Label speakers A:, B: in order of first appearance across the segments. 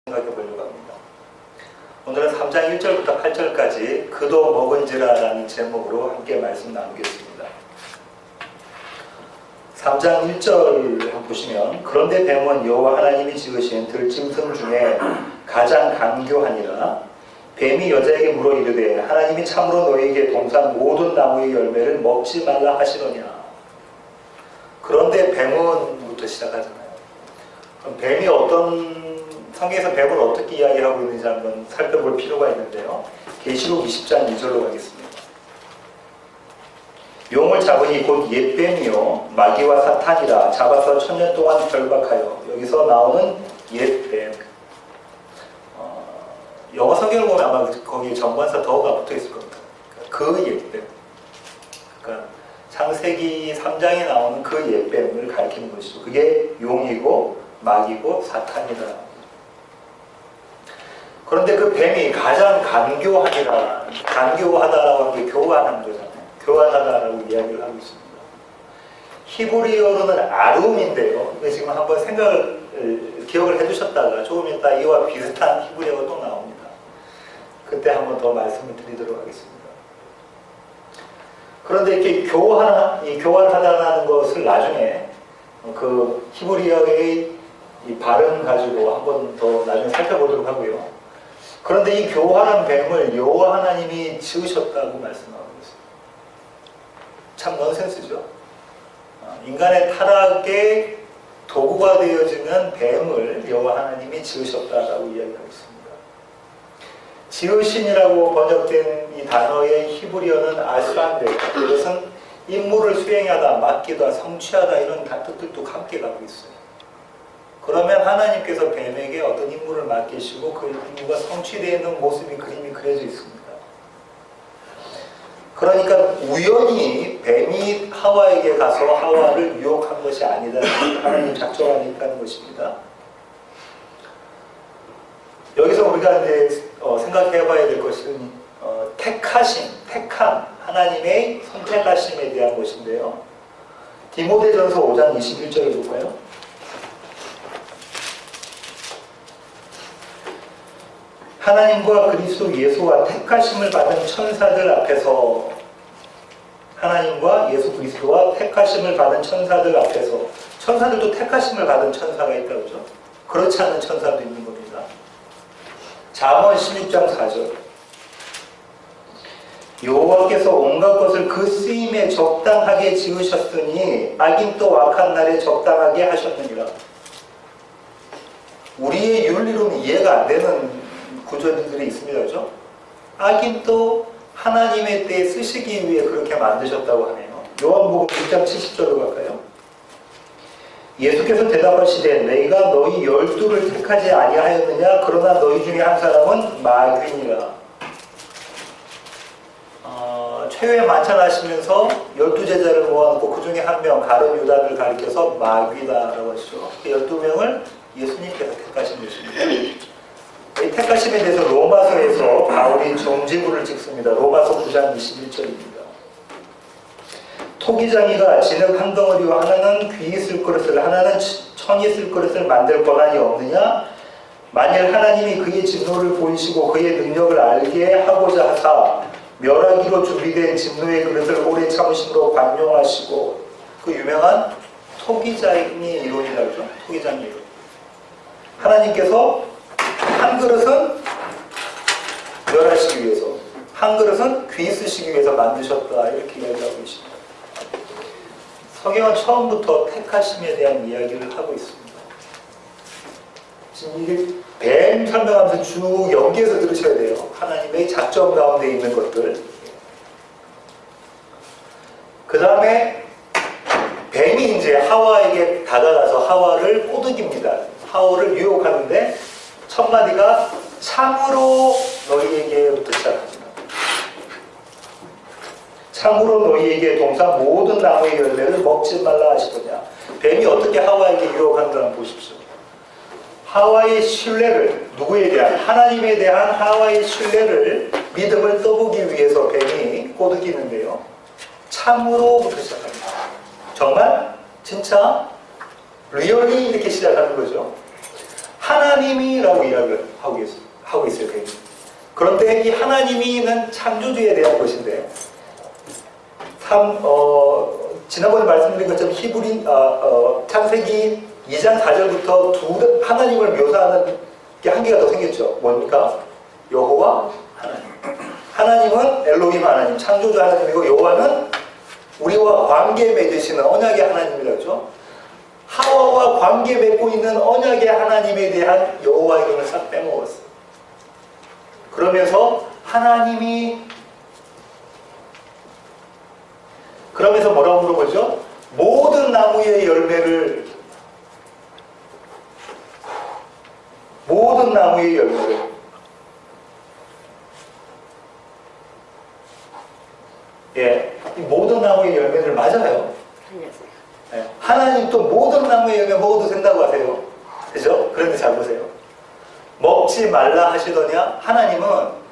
A: 생각해 보려고 합니다. 오늘은 3장 1절부터 8절까지 그도 먹은지라라는 제목으로 함께 말씀 나누겠습니다. 3장 1절 보시면 그런데 뱀은 여호와 하나님이 지으신 들짐승 중에 가장 간교하니라. 뱀이 여자에게 물어 이르되 하나님이 참으로 너희에게 동산 모든 나무의 열매를 먹지 말라 하시느냐. 그런데 뱀은부터 시작하잖아요. 그럼 뱀이 성경에서 뱀을 어떻게 이야기하고 있는지 한번 살펴볼 필요가 있는데요. 계시록 20장 2절로 가겠습니다. 용을 잡으니 곧 옛뱀이요 마귀와 사탄이라 잡아서 1000년 동안 결박하여. 여기서 나오는 옛뱀, 영어 성경을 보면 아마 거기 정관사 더가 붙어있을 겁니다. 그 옛뱀, 그러니까 창세기 3장에 나오는 그 옛뱀을 가리키는 것이죠. 그게 용이고 마귀고 사탄이다. 그런데 그 뱀이 가장 간교하다라고 하는 게 교환하는 거잖아요. 교환하다라고 이야기를 하고 있습니다. 히브리어로는 아룸인데요. 지금 한번 기억을 해두셨다가 조금 이따 이와 비슷한 히브리어가 또 나옵니다. 그때 한번 더 말씀을 드리도록 하겠습니다. 그런데 이렇게 교환하다라는 것을 나중에 그 히브리어의 이 발음 가지고 한번 더 나중에 살펴보도록 하고요. 그런데 이 교환한 뱀을 여호와 하나님이 지으셨다고 말씀하고 있습니다. 참 넌센스죠. 인간의 타락의 도구가 되어지는 뱀을 여호와 하나님이 지으셨다라고 이야기하고 있습니다. 지으신이라고 번역된 이 단어의 히브리어는 아스란데, 이것은 임무를 수행하다, 맡기다, 성취하다 이런 뜻들도 함께 가고 있어요. 그러면 하나님께서 뱀에게 어떤 임무를 맡기시고 그 임무가 성취되어 있는 모습이 그림이 그려져 있습니다. 그러니까 우연히 뱀이 하와에게 가서 하와를 유혹한 것이 아니다. 하나님 작정 안에 있다는 것입니다. 여기서 우리가 이제 생각해 봐야 될 것은 택함, 하나님의 선택하심에 대한 것인데요. 디모데전서 5장 21절을 볼까요? 하나님과 그리스도 예수와 택하심을 받은 천사들 앞에서, 하나님과 예수 그리스도와 택하심을 받은 천사들 앞에서, 천사들도 택하심을 받은 천사가 있다고 그러죠. 그렇지 않은 천사도 있는 겁니다. 잠언 16장 4절. 여호와께서 온갖 것을 그 쓰임에 적당하게 지으셨으니 악인도 악한 날에 적당하게 하셨느니라. 우리의 윤리로는 이해가 안 되는 구조들이 있습니다. 그렇죠? 악인도 하나님의 때에 쓰시기 위해 그렇게 만드셨다고 하네요. 요한복음 6장 70절로 갈까요? 예수께서 대답하시되 내가 너희 12를 택하지 아니하였느냐? 그러나 너희 중에 한 사람은 마귀니라. 최후에 만찬하시면서 12제자를 모아놓고 그 중에 한 명 가룟 유다를 가리켜서 마귀다라고 하시죠. 그 12명을 예수님께서 택하신 것입니다. 이 택하심에 대해서 로마서에서 바울이 정지구를 찍습니다. 로마서 9장 21절입니다. 토기장이가 진흙 한 덩어리와 하나는 귀 있을 그릇을 하나는 천이 있을 그릇을 만들 권한이 없느냐? 만일 하나님이 그의 진노를 보이시고 그의 능력을 알게 하고자 하사 멸하기로 준비된 진노의 그릇을 오래 참으심으로 관용하시고, 그 유명한 토기장의 이론이라고 하죠. 토기장의 이론. 하나님께서 한 그릇은 멸하시기 위해서, 한 그릇은 귀 쓰시기 위해서 만드셨다, 이렇게 이야기하고 계십니다. 성경은 처음부터 택하심에 대한 이야기를 하고 있습니다. 지금 이게 뱀 설명하면서 쭉 연기해서 들으셔야 돼요. 하나님의 작전 가운데 있는 것들. 그 다음에 뱀이 이제 하와에게 다가가서 하와를 꼬드깁니다. 하와를 유혹하는데 첫 마디가 참으로 너희에게부터 시작합니다. 참으로 너희에게 동산 모든 나무의 열매를 먹지 말라 하시더냐. 뱀이 어떻게 하와에게 유혹하는가 한번 보십시오. 하와의 신뢰를, 누구에 대한? 하나님에 대한 하와의 신뢰를, 믿음을 떠보기 위해서 뱀이 꼬드기는데요. 참으로부터 시작합니다. 정말? 진짜? 리얼리 이렇게 시작하는 거죠. 하나님 하나님이라고 이야기를 하고 있어요. 그런데 이 하나님이는 창조주에 대한 것인데, 지난번에 말씀드린 것처럼 창세기 2장 4절부터 하나님을 묘사하는 게 한 개가 더 생겼죠. 뭡니까? 여호와 하나님. 하나님은 엘로힘 하나님, 창조주 하나님이고, 여호와는 우리와 관계 맺으시는 언약의 하나님이라고 했죠. 하와와 관계 맺고 있는 언약의 하나님에 대한 여호와 이름을 싹 빼먹었어요. 그러면서 그러면서 뭐라고 물어보죠? 모든 나무의 열매를 이 모든 나무의 열매를 맞아요. 하나님 또 모든 나무의 열매 먹어도 된다고 하세요. 그죠? 그런데 잘 보세요. 먹지 말라 하시더냐? 하나님은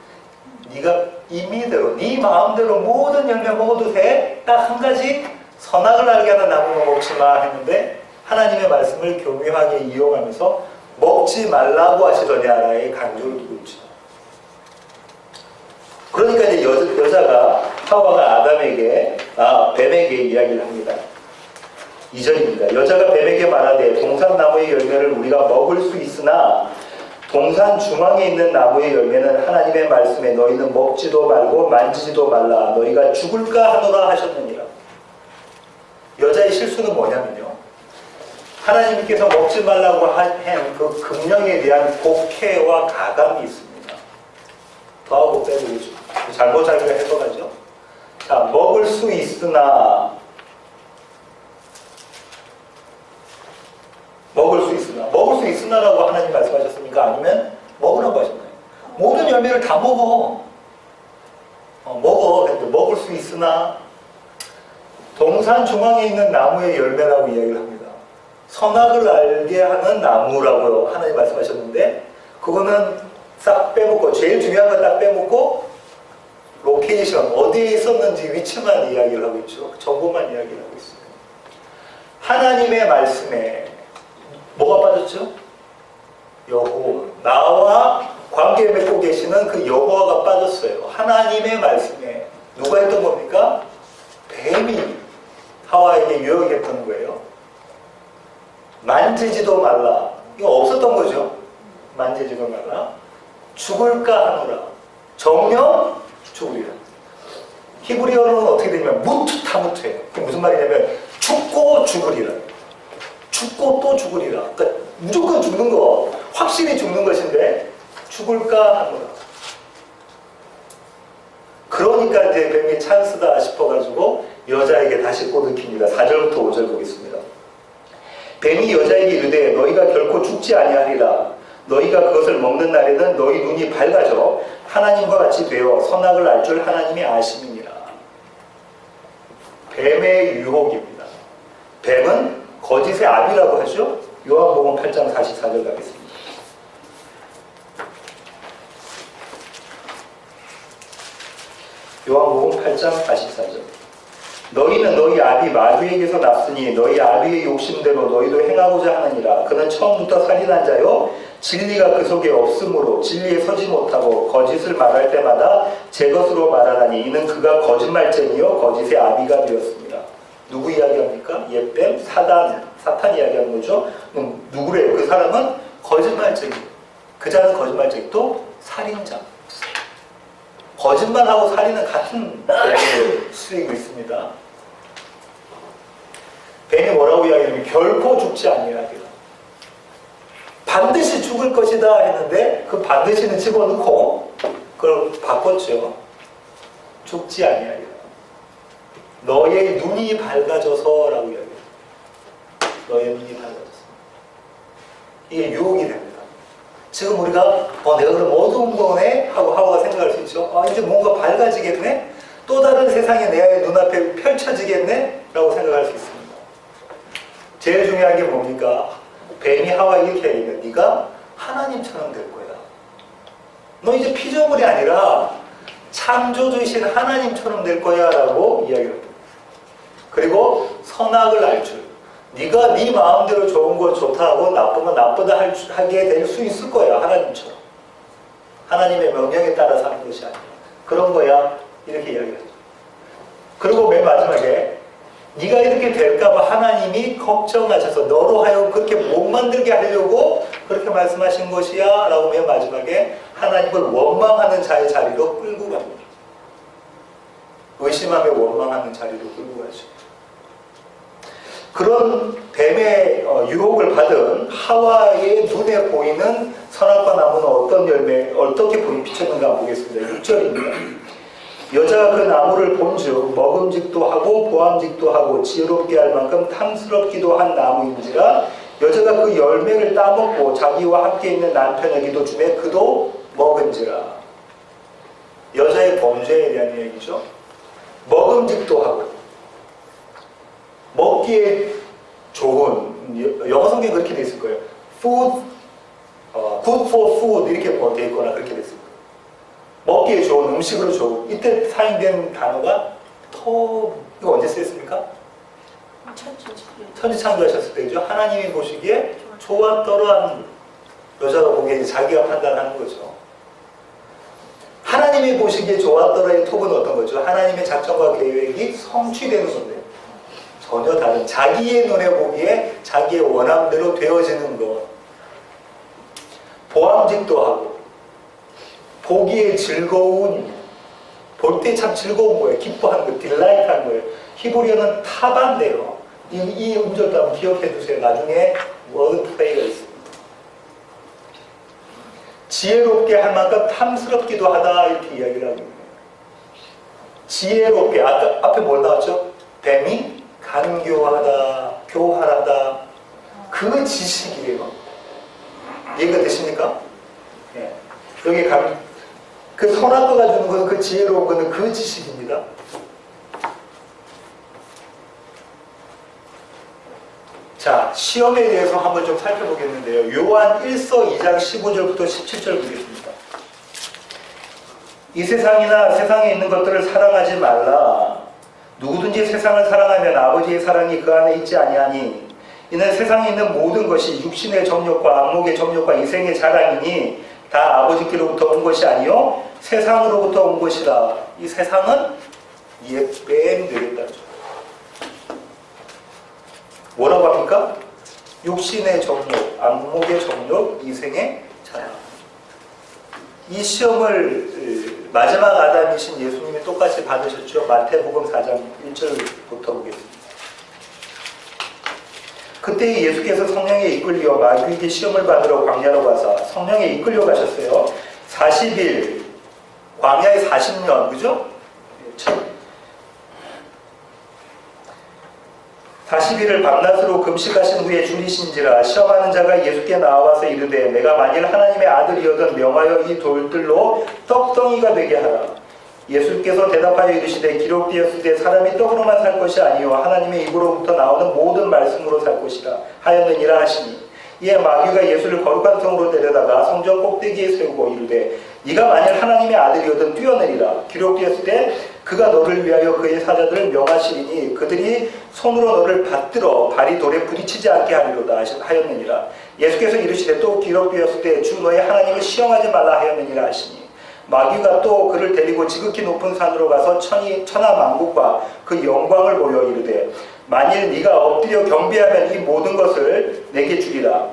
A: 네가 임의대로, 네 마음대로 모든 열매 먹어도 돼. 딱 한 가지 선악을 알게 하는 나무는 먹지 마 했는데, 하나님의 말씀을 교묘하게 이용하면서 먹지 말라고 하시더냐라의 강조를 두고 있죠. 그러니까 이제 여자가 하와가 뱀에게 이야기를 합니다. 2절입니다. 여자가 뱀에게 말하되 동산나무의 열매를 우리가 먹을 수 있으나 동산 중앙에 있는 나무의 열매는 하나님의 말씀에 너희는 먹지도 말고 만지지도 말라 너희가 죽을까 하노라 하셨느니라. 여자의 실수는 뭐냐면요, 하나님께서 먹지 말라고 한 그 금령에 대한 곡해와 가감이 있습니다. 더하고 빼고죠. 잘못 자기가 해석하죠. 자, 먹을 수 있으나 라고 하나님 말씀하셨습니까? 아니면 먹으라고 하셨나요? 모든 열매를 다 먹어. 근데 먹을 수 있으나, 동산 중앙에 있는 나무의 열매라고 이야기를 합니다. 선악을 알게 하는 나무라고 하나님 말씀하셨는데, 그거는 싹 빼먹고, 제일 중요한 건 딱 빼먹고, 로케이션, 어디에 있었는지 위치만 이야기를 하고 있죠. 정보만 이야기를 하고 있습니다. 하나님의 말씀에 뭐가 빠졌죠? 여호와. 나와 관계 맺고 계시는 그 여호와가 빠졌어요. 하나님의 말씀에 누가 했던 겁니까? 뱀이 하와에게 유혹했던 거예요. 만지지도 말라. 이거 없었던 거죠. 만지지도 말라. 죽을까 하노라. 정령 죽으리라. 히브리어로는 어떻게 되냐면 무투타무트예요. 그게 무슨 말이냐면 죽고 죽으리라. 죽고 또 죽으리라. 그러니까 무조건 죽는 거, 확실히 죽는 것인데 죽을까 하노라. 그러니까 이제 뱀이 찬스다 싶어가지고 여자에게 다시 꼬드킵니다. 4절부터 5절 보겠습니다. 뱀이 여자에게 이르되 너희가 결코 죽지 아니하리라. 너희가 그것을 먹는 날에는 너희 눈이 밝아져 하나님과 같이 되어 선악을 알 줄 하나님이 아심이니라. 뱀의 유혹입니다. 뱀은 거짓의 압이라고 하죠. 요한복음 8장 44절 가겠습니다. 요한복음 8장 44절. 너희는 너희 아비 마귀에게서 났으니 너희 아비의 욕심대로 너희도 행하고자 하느니라. 그는 처음부터 살인한 자요 진리가 그 속에 없으므로 진리에 서지 못하고 거짓을 말할 때마다 제 것으로 말하나니 이는 그가 거짓말쟁이요 거짓의 아비가 되었습니다. 누구 이야기합니까? 옛뱀 사탄 이야기하는 거죠. 누구래요? 그 사람은 거짓말쟁이. 그 자는 거짓말쟁이, 또 살인자. 거짓말하고 살인은 같은 뱀을 쓰이고 있습니다. 뱀이 뭐라고 이야기하냐면 결코 죽지 아니하리라. 반드시 죽을 것이다 했는데 그 반드시는 집어넣고 그걸 바꿨죠. 죽지 아니하리라. 너의 눈이 밝아져서라고 이야기해요. 너의 눈이 밝아져서. 이게 유혹이 됩니다. 지금 우리가 내가 그럼 어두운 거네? 하고 하와가 생각할 수 있죠. 이제 뭔가 밝아지겠네? 또 다른 세상이 내 눈앞에 펼쳐지겠네? 라고 생각할 수 있습니다. 제일 중요한 게 뭡니까? 뱀이 하와에 이렇게 얘기해요. 네가 하나님처럼 될 거야. 너 이제 피조물이 아니라 창조주이신 하나님처럼 될 거야 라고 이야기합니다. 그리고 선악을 알 줄, 네가 네 마음대로 좋은 거 좋다 하고 나쁘면 나쁘다 하게 될 수 있을 거야. 하나님처럼. 하나님의 명령에 따라 사는 것이 아니야. 그런 거야. 이렇게 이야기하죠. 그리고 맨 마지막에 네가 이렇게 될까봐 하나님이 걱정하셔서 너로 하여금 그렇게 못 만들게 하려고 그렇게 말씀하신 것이야 라고 맨 마지막에 하나님을 원망하는 자의 자리로 끌고 갑니다. 의심하며 원망하는 자리로 끌고 가죠. 그런 뱀의 유혹을 받은 하와의 눈에 보이는 선악과 나무는 어떤 열매, 어떻게 비쳤는가 보겠습니다. 6절입니다. 여자가 그 나무를 본즉 먹음직도 하고 보암직도 하고 지혜롭게 할 만큼 탐스럽기도 한 나무인지라 여자가 그 열매를 따먹고 자기와 함께 있는 남편에게도 주매 그도 먹은지라. 여자의 범죄에 대한 얘기죠. 먹음직도 하고 먹기에 좋은, 영어 성경에 그렇게 돼 있을 거예요. food, good for food 이렇게 돼 있거나 그렇게 돼 있을 거예요. 먹기에 좋은, 음식으로 좋은. 이때 사용된 단어가 이거 언제 쓰였습니까? 천지창조하셨을 때죠. 하나님이 보시기에 좋았더라는, 여자가 보기에 자기가 판단하는 거죠. 하나님이 보시기에 좋았더라의 톡은 어떤 거죠? 하나님의 작전과 계획이 성취되는 건데 전혀 다른, 자기의 눈에 보기에 자기의 원함대로 되어지는 것. 보암직도 하고 보기에 즐거운, 볼 때 참 즐거운 거예요. 기뻐하는 거, 딜라이트한 거예요. 히브리어는 타반데요. 이 음절도 한번 기억해 두세요. 나중에 워드 플레이가 있습니다. 지혜롭게 할 만큼 탐스럽기도 하다 이렇게 이야기를 하고 있네요. 지혜롭게, 앞에 뭘 나왔죠? 뱀이 간교하다, 교활하다, 그 지식이에요. 이해가 되십니까? 예. 여기 그 선악과가 주는 것은, 그 지혜로운 것은 그 지식입니다. 자, 시험에 대해서 한번 좀 살펴보겠는데요. 요한 1서 2장 15절부터 17절 보겠습니다. 이 세상이나 세상에 있는 것들을 사랑하지 말라. 누구든지 세상을 사랑하면 아버지의 사랑이 그 안에 있지 아니하니 이는 세상에 있는 모든 것이 육신의 정욕과 안목의 정욕과 이생의 자랑이니 다 아버지께로부터 온 것이 아니요 세상으로부터 온 것이라. 이 세상은 이에 뱀 되겠다죠. 뭐라고 합니까? 육신의 정욕, 안목의 정욕, 이생의 자랑. 이 시험을 마지막 아담이신 예수님이 똑같이 받으셨죠. 마태복음 4장 1절부터 보겠습니다. 그때 예수께서 성령에 이끌려 마귀에게 시험을 받으러 광야로 가사 성령에 이끌려 가셨어요. 40일, 광야에 40년, 그죠? 40일을 밤낮으로 금식하신 후에 줄이신지라. 시험하는 자가 예수께 나와서 이르되 내가 만일 하나님의 아들이어든 명하여 이 돌들로 떡덩이가 되게 하라. 예수께서 대답하여 이르시되 기록되었을 때 사람이 떡으로만 살 것이 아니요 하나님의 입으로부터 나오는 모든 말씀으로 살 것이라 하였느니라 하시니. 이에 마귀가 예수를 거룩한 성으로 데려다가 성전 꼭대기에 세우고 이르되 네가 만일 하나님의 아들이어든 뛰어내리라. 기록되었을 때 그가 너를 위하여 그의 사자들을 명하시리니 그들이 손으로 너를 받들어 발이 돌에 부딪히지 않게 하리로다 하였느니라. 예수께서 이르시되 또 기록되었을 때 주 너의 하나님을 시험하지 말라 하였느니라 하시니. 마귀가 또 그를 데리고 지극히 높은 산으로 가서 천하만국과 그 영광을 보여 이르되 만일 네가 엎드려 경배하면 이 모든 것을 내게 주리라.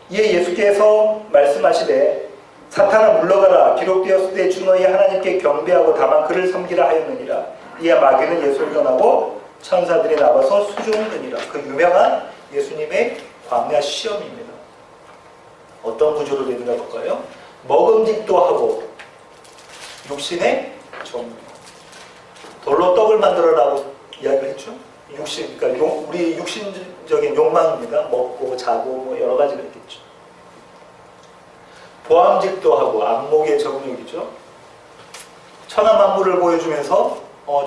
A: 이에 예수께서 말씀하시되 사탄아 물러가라. 기록되었을 때 주 너희 하나님께 경배하고 다만 그를 섬기라 하였느니라. 이에 마귀는 예수를 떠나고 천사들이 나와서 수종드니라. 그 유명한 예수님의 광야 시험입니다. 어떤 구조로 되는가 볼까요? 먹음직도 하고 육신의 정, 돌로 떡을 만들어라고 이야기를 했죠. 육신, 그러니까 우리 육신적인 욕망입니다. 먹고 자고 뭐 여러 가지가 있겠죠. 보암직도 하고 안목의 정욕이죠. 천하만물을 보여주면서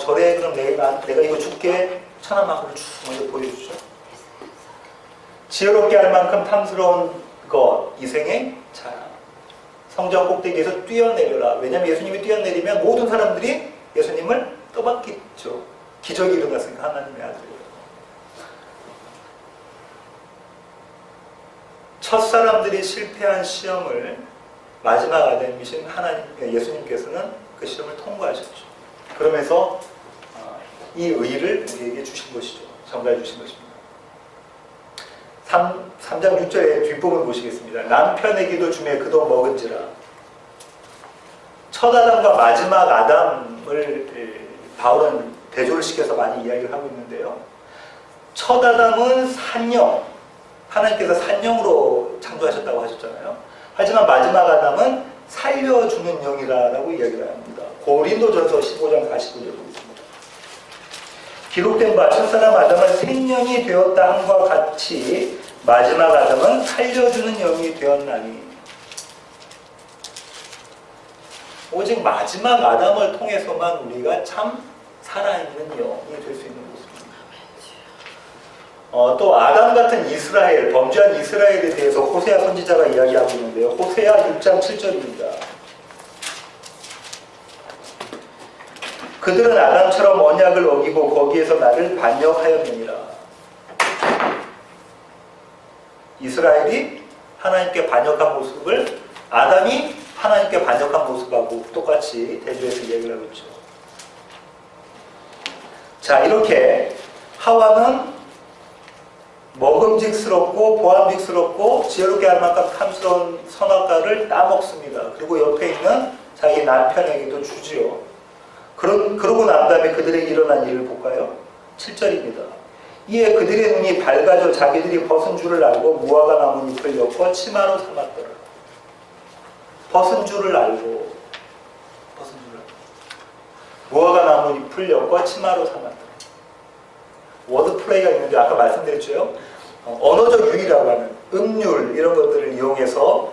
A: 저래 그럼 내가 이거 줄게. 천하만물을 쭉 먼저 보여주죠. 지혜롭게 할 만큼 탐스러운 것, 이생의 자랑. 성전 꼭대기에서 뛰어내려라. 왜냐하면 예수님이 뛰어내리면 모든 사람들이 예수님을 떠받겠죠. 기적이 일어났으니까 하나님의 아들이에요. 첫사람들이 실패한 시험을 마지막 아담이신 하나님, 예수님께서는 그 시험을 통과하셨죠. 그러면서 이 의를 우리에게 주신 것이죠. 전가해 주신 것입니다. 3장 6절의 뒷부분 보시겠습니다. 남편에게도 주매 그도 먹은지라. 첫 아담과 마지막 아담을 바울은 대조를 시켜서 많이 이야기를 하고 있는데요. 첫 아담은 산영, 하나님께서 산영으로 창조하셨다고 하셨잖아요. 하지만 마지막 아담은 살려주는 영이라고 이야기를 합니다. 고린도전서 15장 49절 보겠습니다. 기록된 바 첫사람 아담은 생명이 되었다 함과 같이 마지막 아담은 살려주는 영이 되었나니. 오직 마지막 아담을 통해서만 우리가 참 살아있는 영이 될 수 있는 것입니다. 또 아담 같은 이스라엘, 범죄한 이스라엘에 대해서 호세아 선지자가 이야기하고 있는데요. 호세아 6장 7절입니다. 그들은 아담처럼 언약을 어기고 거기에서 나를 반역하였느니라. 이스라엘이 하나님께 반역한 모습을 아담이 하나님께 반역한 모습하고 똑같이 대조해서 이야기를 하고 있죠. 자, 이렇게 하와는 먹음직스럽고 보암직스럽고 지혜롭게 할 만큼 탐스러운 선악과를 따먹습니다. 그리고 옆에 있는 자기 남편에게도 주지요. 그러고 난 다음에 그들에게 일어난 일을 볼까요? 7절입니다. 이에 그들의 눈이 밝아져 자기들이 벗은 줄을 알고 무화과 나무 잎을 엮어 치마로 삼았더라. 벗은 줄을 알고 무화과 나무 잎을 엮어 치마로 삼았더라. 워드 플레이가 있는데 아까 말씀드렸죠. 언어적 유희라고 하는 음률 이런 것들을 이용해서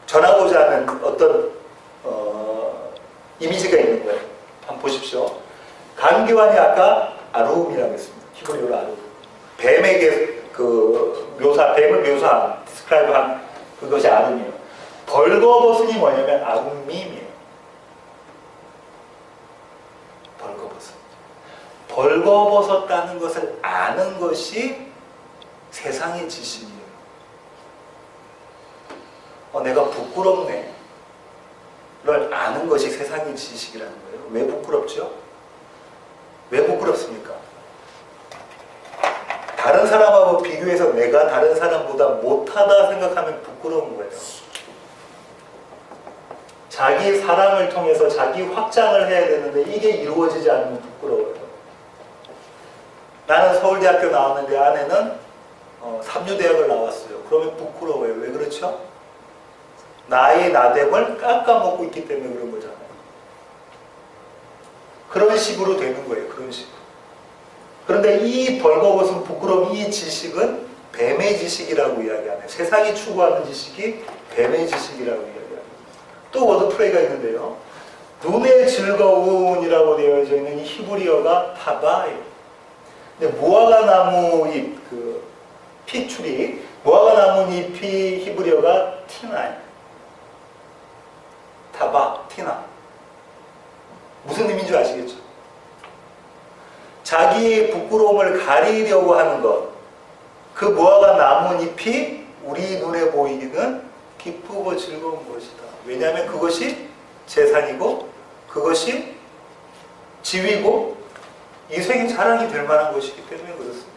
A: 전하고자 하는 어떤 이미지가 있는 거예요. 한번 보십시오. 강기환이 아까 아룸이라고 했습니다. 히브리어로 아룸. 뱀에게 뱀을 묘사한, 디스크라이브한 그것이 아룸이에요. 벌거벗은이 뭐냐면 아룸밈이에요. 벌거벗었다는 것을 아는 것이 세상의 지식이에요. 내가 부끄럽네. 를 아는 것이 세상의 지식이라는 거예요. 왜 부끄럽죠? 왜 부끄럽습니까? 다른 사람하고 비교해서 내가 다른 사람보다 못하다 생각하면 부끄러운 거예요. 자기 사랑을 통해서 자기 확장을 해야 되는데 이게 이루어지지 않으면 부끄러워요. 나는 서울대학교 나왔는데 아내는 삼류대학을 나왔어요. 그러면 부끄러워요. 왜 그렇죠? 나의 나됨을 깎아먹고 있기 때문에 그런 거잖아요. 그런 식으로 되는 거예요. 그런 식으로. 그런데 이 벌거벗은 부끄러움, 이 지식은 뱀의 지식이라고 이야기하네요. 세상이 추구하는 지식이 뱀의 지식이라고 이야기합니다. 또 워드 플레이가 있는데요. 눈의 즐거움이라고 되어져 있는 이 히브리어가 타바예요. 근데 무화과 나무 잎, 피추리, 무화과 나무 잎이 히브리어가 티나예요. 타바, 티나. 무슨 의미인 줄 아시겠죠? 자기의 부끄러움을 가리려고 하는 것. 그 무화과 나뭇잎이 우리 눈에 보이기는 기쁘고 즐거운 것이다. 왜냐하면 그것이 재산이고 그것이 지위고 이생의 자랑이 될 만한 것이기 때문에 그렇습니다.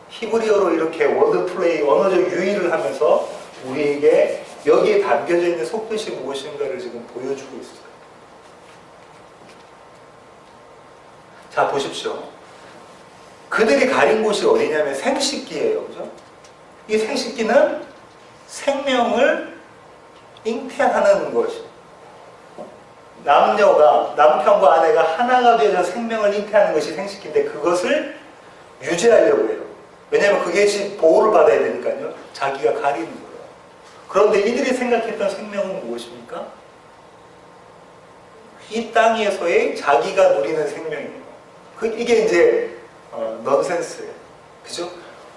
A: 히브리어로 이렇게 워드플레이, 언어적 유희를 하면서 우리에게 여기에 담겨져 있는 속뜻이 무엇인가를 지금 보여주고 있어요. 자, 보십시오. 그들이 가린 곳이 어디냐면 생식기예요. 그죠? 이 생식기는 생명을 잉태하는 것이. 남편과 아내가 하나가 되어서 생명을 잉태하는 것이 생식기인데 그것을 유지하려고 해요. 왜냐하면 그게 보호를 받아야 되니까요. 자기가 가리는 거예요. 그런데 이들이 생각했던 생명은 무엇입니까? 이 땅에서의 자기가 누리는 생명이에요. 이게 이제 넌센스예요. 그죠?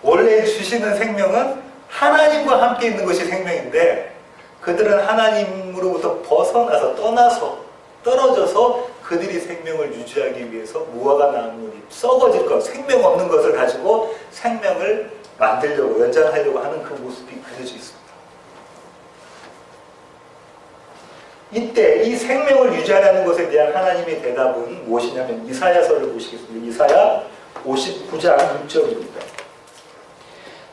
A: 원래 주시는 생명은 하나님과 함께 있는 것이 생명인데 그들은 하나님으로부터 벗어나서 떨어져서 그들이 생명을 유지하기 위해서 무화과 나뭇잎, 썩어질 것, 생명 없는 것을 가지고 생명을 만들려고, 연장하려고 하는 그 모습이 그려져 있습니다. 이때 이 생명을 유지하려는 것에 대한 하나님의 대답은 무엇이냐면 이사야서를 보시겠습니다. 이사야 59장 6절입니다.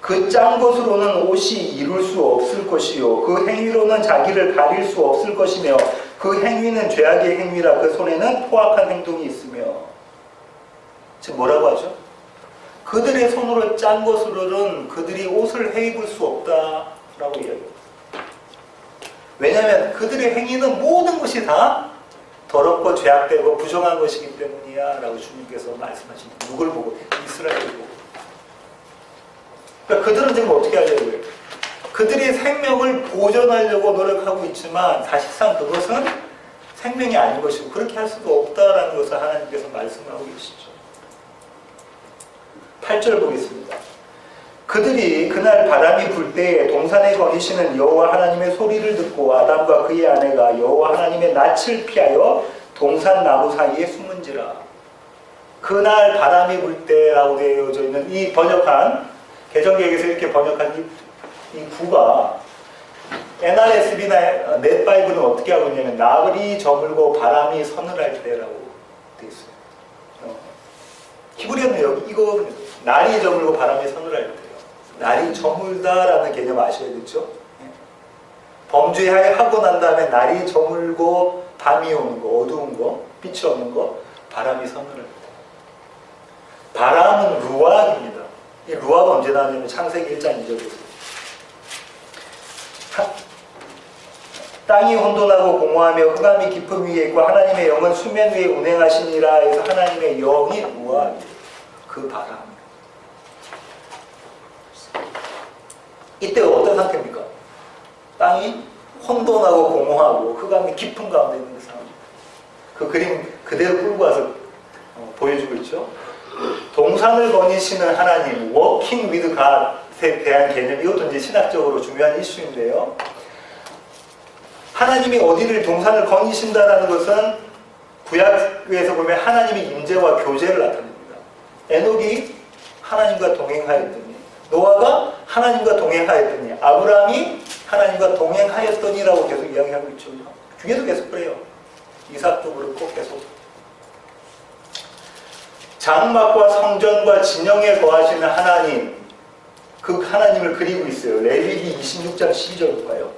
A: 그 짠 것으로는 옷이 이룰 수 없을 것이요 그 행위로는 자기를 가릴 수 없을 것이며 그 행위는 죄악의 행위라 그 손에는 포악한 행동이 있으며. 지금 뭐라고 하죠? 그들의 손으로 짠 것으로는 그들이 옷을 해입을 수 없다라고 이야기합니다. 왜냐하면 그들의 행위는 모든 것이 다 더럽고 죄악되고 부정한 것이기 때문이야 라고 주님께서 말씀하십니다. 누굴 보고? 이스라엘을 보고. 그러니까 그들은 지금 어떻게 하려고 해요? 그들의 생명을 보존하려고 노력하고 있지만 사실상 그것은 생명이 아닌 것이고 그렇게 할 수도 없다라는 것을 하나님께서 말씀하고 계시죠. 8절 보겠습니다. 그들이 그날 바람이 불 때에 동산에 거니시는 여호와 하나님의 소리를 듣고 아담과 그의 아내가 여호와 하나님의 낯을 피하여 동산 나무 사이에 숨은지라. 그날 바람이 불 때라고 되어져 있는 이 번역한 개정개혁에서 이렇게 번역한 이 구가 NRSV나 넷바이블은 어떻게 하고 있냐면 나흘이 저물고 바람이 서늘할 때라고 되어 있어요. 히브리어는 여기 이거 날이 저물고 바람이 서늘할 때요. 날이 저물다라는 개념 아셔야겠죠? 범죄하고 난 다음에 날이 저물고 밤이 오는 거, 어두운 거, 빛이 없는 거, 바람이 서늘할 때. 바람은 루악입니다. 이 루악은 언제 나오냐면 창세기 1장 2절에서 땅이 혼돈하고 공허하며 흑암이 깊음 위에 있고 하나님의 영은 수면 위에 운행하시니라 해서 하나님의 영이 루악이에요. 그 바람. 이때 어떤 상태입니까? 땅이 혼돈하고 공허하고 흑암이 깊은 가운데 있는 상황. 그 그림 그대로 끌고 와서 보여주고 있죠. 동산을 거니시는 하나님, working with God에 대한 개념, 이것도 이제 신학적으로 중요한 이슈인데요. 하나님이 어디를 동산을 거니신다는 것은 구약에서 보면 하나님의 임재와 교제를 나타냅니다. 에녹이 하나님과 동행하였더니, 노아가 하나님과 동행하였더니, 아브라함이 하나님과 동행하였더니라고 계속 이야기하고 있죠. 중에도 계속 그래요. 이삭도 그렇고 계속. 장막과 성전과 진영에 거하시는 하나님, 그 하나님을 그리고 있어요. 레위기 26장 12절 봐요.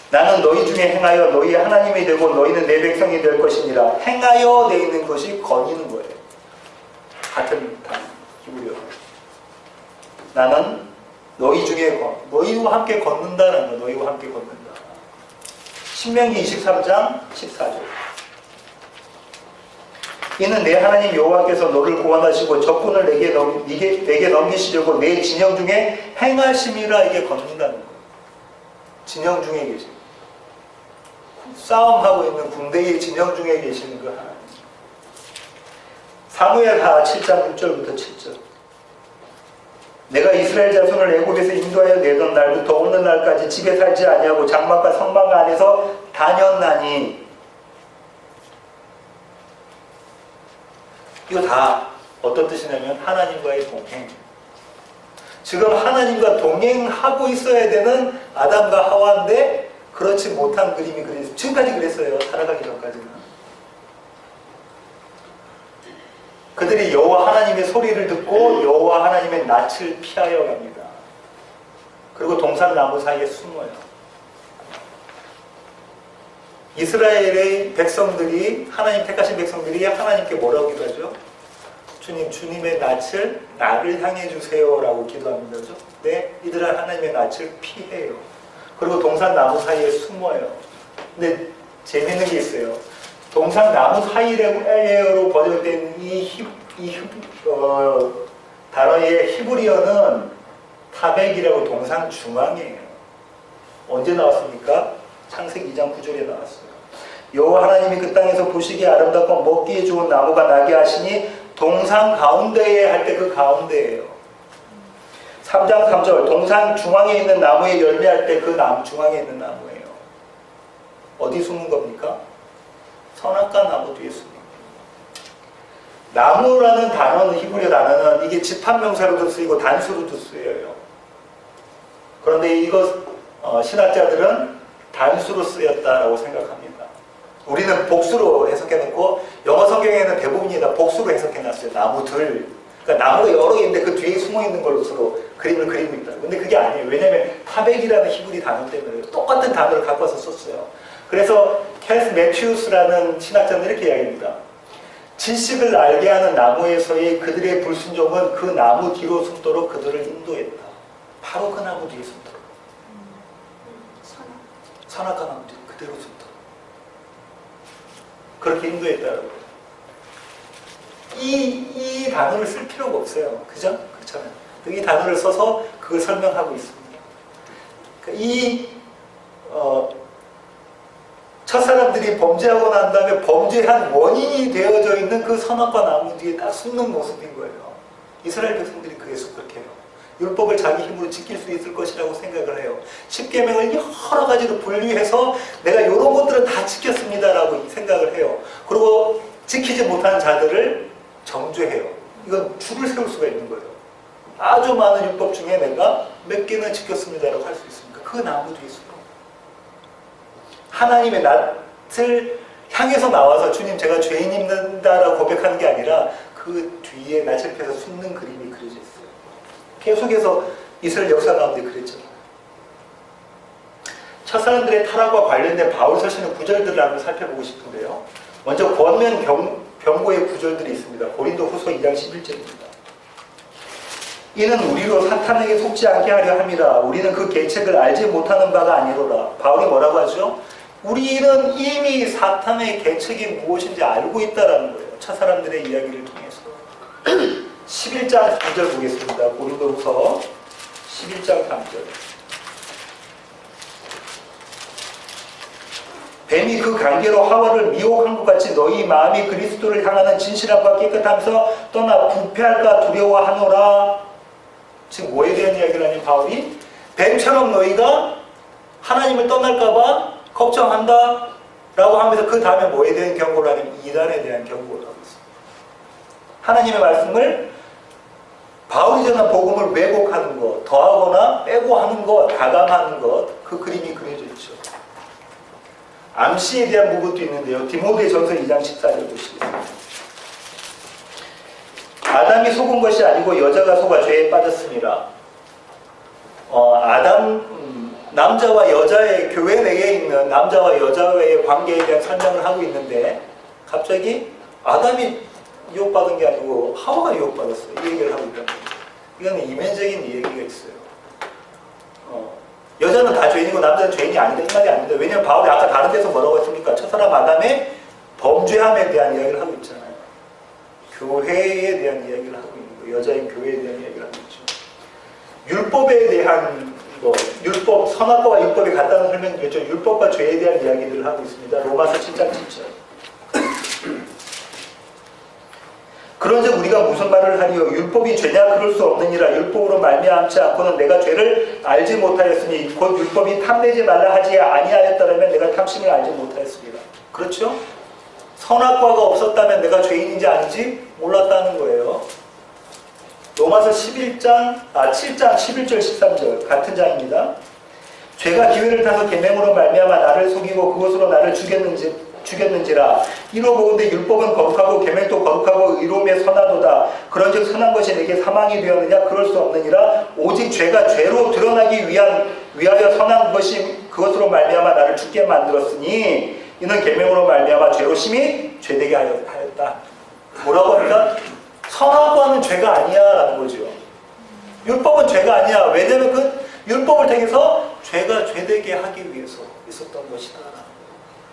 A: 나는 너희 중에 행하여 너희 하나님이 되고 너희는 내 백성이 될 것이니라. 행하여 돼 있는 것이 거니는 거예요. 같은 단어, 히브리어. 나는 너희 중에 너희와 함께 걷는다는 거, 너희와 함께 걷는다. 신명기 23장 14절. 이는 내 하나님 여호와께서 너를 구원하시고 적군을 내게 넘기시려고 내 진영 중에 행하심이라. 이게 걷는다는 거예요. 진영 중에 계신, 싸움하고 있는 군대의 진영 중에 계시는 그 하나님. 사무엘하 7장 6절부터 7절. 내가 이스라엘 자손을 애굽에서 인도하여 내던 날부터 오는 날까지 집에 살지 아니하고 장막과 성막 안에서 다녔나니. 이거 다 어떤 뜻이냐면 하나님과의 동행. 지금 하나님과 동행하고 있어야 되는 아담과 하와인데 그렇지 못한 그림이 그려졌어요. 지금까지 그랬어요. 살아가기 전까지는. 그들이 여호와 하나님의 소리를 듣고 여호와 하나님의 낯을 피하여 갑니다. 그리고 동산 나무 사이에 숨어요. 이스라엘의 백성들이, 하나님 택하신 백성들이 하나님께 뭐라고 기도하죠? 주님, 주님의 낯을 나를 향해 주세요 라고 기도합니다. 그렇죠? 네, 이들은 하나님의 낯을 피해요. 그리고 동산 나무 사이에 숨어요. 근데 재밌는 게 있어요. 동산 나무 사이로 번역된 단어의 히브리어는 타백이라고 동산 중앙이에요. 언제 나왔습니까? 창세기 2장 9절에 나왔어요. 여호와 하나님이 그 땅에서 보시기에 아름답고 먹기에 좋은 나무가 나게 하시니 동산 가운데에 할 때 그 가운데예요. 3장 3절 동산 중앙에 있는 나무에 열매할 때 그 나무 중앙에 있는 나무예요. 어디 숨은 겁니까? 선악과 나무 뒤에 숨은 겁니다. 나무라는 단어는, 히브리 단어는 이게 집합명사로도 쓰이고 단수로도 쓰여요. 그런데 이것 신학자들은 단수로 쓰였다라고 생각합니다. 우리는 복수로 해석해놓고 영어 성경에는 대부분이 다 복수로 해석해놨어요. 나무들. 그러니까 나무가 여러 개 있는데 그 뒤에 숨어있는 걸로 서로 그림을 그리고 있다. 근데 그게 아니에요. 왜냐하면 타백이라는 히브리 단어 때문에 똑같은 단어를 갖고 와서 썼어요. 그래서 캘스 매튜스라는 신학자는 이렇게 이야기합니다. 지식을 알게 하는 나무에서의 그들의 불순종은 그 나무 뒤로 숨도록 그들을 인도했다. 바로 그 나무 뒤에 숨도록. 선악과 나무 뒤 그대로 숨도록. 그렇게 인도했다라고. 이 단어를 쓸 필요가 없어요. 그죠? 그렇잖아요. 이 단어를 써서 그걸 설명하고 있습니다. 그러니까 첫사람들이 범죄하고 난 다음에 범죄한 원인이 되어져 있는 그 선악과 나무 뒤에 딱 숨는 모습인 거예요. 이스라엘 백성들이 그래서 그렇게 해요. 율법을 자기 힘으로 지킬 수 있을 것이라고 생각을 해요. 10계명을 여러 가지로 분류해서 내가 이런 것들은 다 지켰습니다라고 생각을 해요. 그리고 지키지 못한 자들을 정죄해요. 이건 줄을 세울 수가 있는 거예요. 아주 많은 율법 중에 내가 몇 개는 지켰습니다라고 할 수 있습니까? 그 나무 뒤에 숨어. 하나님의 낯을 향해서 나와서 주님 제가 죄인입니다라고 고백하는 게 아니라 그 뒤에 낯을 펴서 숨는 그림이 그려져 있어요. 계속해서 이스라엘 역사 가운데 그랬잖아요. 첫사람들의 타락과 관련된 바울 서신의 구절들을 한번 살펴보고 싶은데요. 먼저 권면 경고의 구절들이 있습니다. 고린도 후서 2장 11절입니다. 이는 우리로 사탄에게 속지 않게 하려 함이라. 우리는 그 계책을 알지 못하는 바가 아니로라. 바울이 뭐라고 하죠? 우리는 이미 사탄의 계책이 무엇인지 알고 있다라는 거예요. 첫사람들의 이야기를 통해서. 11장 3절 보겠습니다. 고린도후서 11장 3절. 뱀이 그 관계로 하와를 미혹한 것 같이 너희 마음이 그리스도를 향하는 진실함과 깨끗함에서 떠나 부패할까 두려워하노라. 지금 뭐에 대한 이야기를 하니 바울이? 뱀처럼 너희가 하나님을 떠날까봐 걱정한다 라고 하면서 그 다음에 뭐에 대한 경고를 하냐면 이단에 대한 경고를 하고 있습니다. 하나님의 말씀을 바울이 전한 복음을 왜곡하는 것, 더하거나 빼고 하는 것, 가감하는 것, 그 그림이 그려져 있죠. 암시에 대한 부분도 있는데요. 디모데전서 2장 14절 보시겠습니다. 아담이 속은 것이 아니고 여자가 속아 죄에 빠졌습니다. 남자와 여자의 교회 내에 있는 남자와 여자의 관계에 대한 설명을 하고 있는데 갑자기 아담이 유혹받은 게 아니고 하와가 유혹받았어요. 이 얘기를 하고 있다는 거예요. 이거는 이면적인 얘기가 있어요. 여자는 다 죄인이고 남자는 죄인이 아니다 이 말이 아닙니다. 왜냐하면 바울이 아까 다른 데서 뭐라고 했습니까? 첫사람 아담의 범죄함에 대한 이야기를 하고 있잖아요. 교회에 대한 이야기를 하고 있는 거예요. 여자인 교회에 대한 이야기를 하고 있죠. 율법에 대한 율법, 선악과와 율법이 같다는 설명이 있죠. 율법과 죄에 대한 이야기들을 하고 있습니다. 로마서 7장 7절. 그런즉 우리가 무슨 말을 하리요? 율법이 죄냐? 그럴 수 없느니라. 율법으로 말미암지 않고는 내가 죄를 알지 못하였으니 곧 율법이 탐내지 말라 하지 아니하였다라면 내가 탐심을 알지 못하였으리라. 그렇죠? 선악과가 없었다면 내가 죄인인지 아닌지 몰랐다는 거예요. 로마서 7장 11절 13절 같은 장입니다. 죄가 기회를 타서 계명으로 말미암아 나를 속이고 그것으로 나를 죽였는지라. 이로 보건대 율법은 거룩하고 계명도 거룩하고 의로움에 선하도다. 그런즉 선한 것이 내게 사망이 되었느냐? 그럴 수 없느니라. 오직 죄가 죄로 드러나기 위하여 선한 것이 그것으로 말미암아 나를 죽게 만들었으니 이는 계명으로 말미암아 죄로 심히 죄되게 하였다. 뭐라고 합니까? 선악과는 죄가 아니야 라는 거죠. 율법은 죄가 아니야. 왜냐하면 그 율법을 통해서 죄가 죄되게 하기 위해서 있었던 것이다.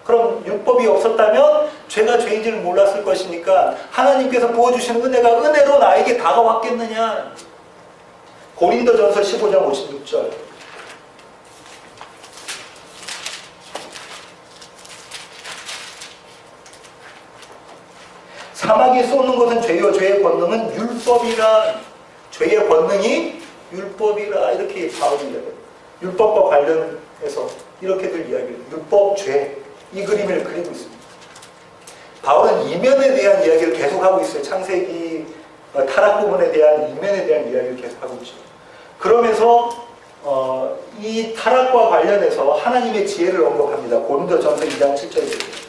A: 그럼 율법이 없었다면 죄가 죄인지를 몰랐을 것이니까 하나님께서 부어주시는 은혜가 은혜로 나에게 다가왔겠느냐. 고린도전서 15장 56절. 사막이 쏟는 것은 죄요 죄의 권능은 율법이라. 죄의 권능이 율법이라. 이렇게 바울이 이야기합니다. 율법과 관련해서 이렇게들 이야기해요. 율법, 죄. 이 그림을 그리고 있습니다. 바울은 이면에 대한 이야기를 계속하고 있어요. 창세기 타락 부분에 대한 이면에 대한 이야기를 계속하고 있죠. 그러면서 이 타락과 관련해서 하나님의 지혜를 언급합니다. 고린도전서 2장 7절입니다.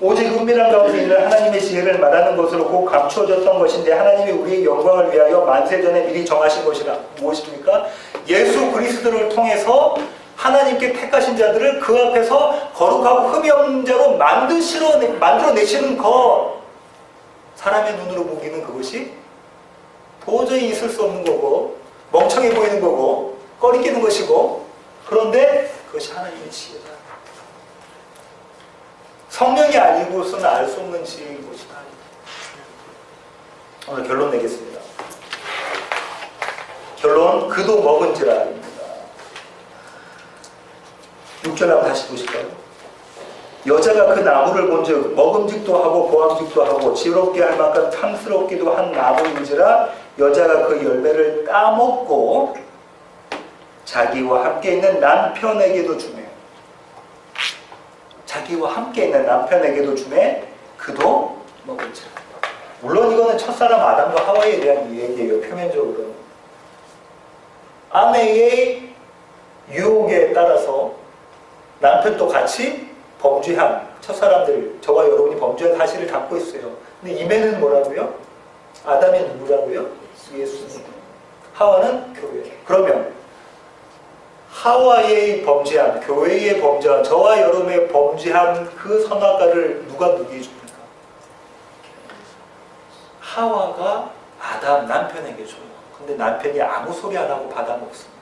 A: 오직 은밀한 가운데 있는 하나님의 지혜를 말하는 것으로 곧 감추어졌던 것인데 하나님이 우리의 영광을 위하여 만세전에 미리 정하신 것이라. 무엇입니까? 예수 그리스도를 통해서 하나님께 택하신 자들을 그 앞에서 거룩하고 흠이 없는 자로 만들어내시는 것. 사람의 눈으로 보기는 그것이 도저히 있을 수 없는 거고 멍청해 보이는 거고 꺼리끼는 것이고, 그런데 그것이 하나님의 지혜다. 성령이 아니고서는 알 수 없는 지혜인 것이다. 오늘 결론 내겠습니다. 결론, 그도 먹은지라입니다. 6절 한번 다시 보실까요? 여자가 그 나무를 본즉 먹음직도 하고 보암직도 하고 지롭게 할 만큼 탐스럽기도 한 나무인지라 여자가 그 열매를 따먹고 자기와 함께 있는 남편에게도 주매. 자기와 함께 있는 남편에게도 주매 그도 먹은지라. 물론 이거는 첫사람 아담과 하와에 대한 얘기예요. 표면적으로 아내의 유혹에 따라서 남편도 같이 범죄한 첫사람들, 저와 여러분이 범죄한 사실을 담고 있어요. 근데 이면은 뭐라고요? 아담이 누구라고요? 예수님. 하와는 교회. 그러면 하와의 범죄한, 교회의 범죄한, 저와 여러분의 범죄한 그 선악과를 누가 누구에게 줍니까? 하와가 아담 남편에게 줘요. 근데 남편이 아무 소리 안 하고 받아먹습니다.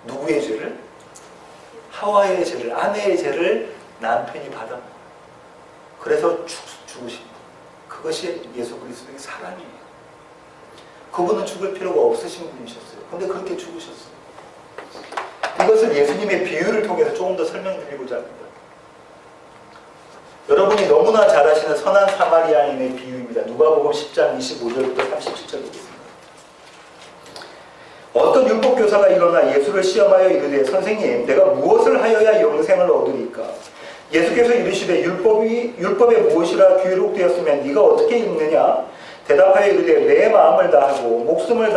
A: 누구의 죄를? 하와의 죄를, 아내의 죄를 남편이 받아먹어요. 그래서 죽으십니다. 그것이 예수 그리스도의 사랑이에요. 그분은 죽을 필요가 없으신 분이셨어요. 근데 그렇게 죽으셨어요. 이것을 예수님의 비유를 통해서 조금 더 설명드리고자 합니다. 여러분이 너무나 잘 아시는 선한 사마리아인의 비유입니다. 누가복음 10장 25절부터 37절 보겠습니다. 어떤 율법교사가 일어나 예수를 시험하여 이르되 선생님, 내가 무엇을 하여야 영생을 얻으리까? 예수께서 이르시되 율법에 무엇이라 기록되었으면 네가 어떻게 읽느냐? 대답하여 이르되 내 마음을 다하고 목숨을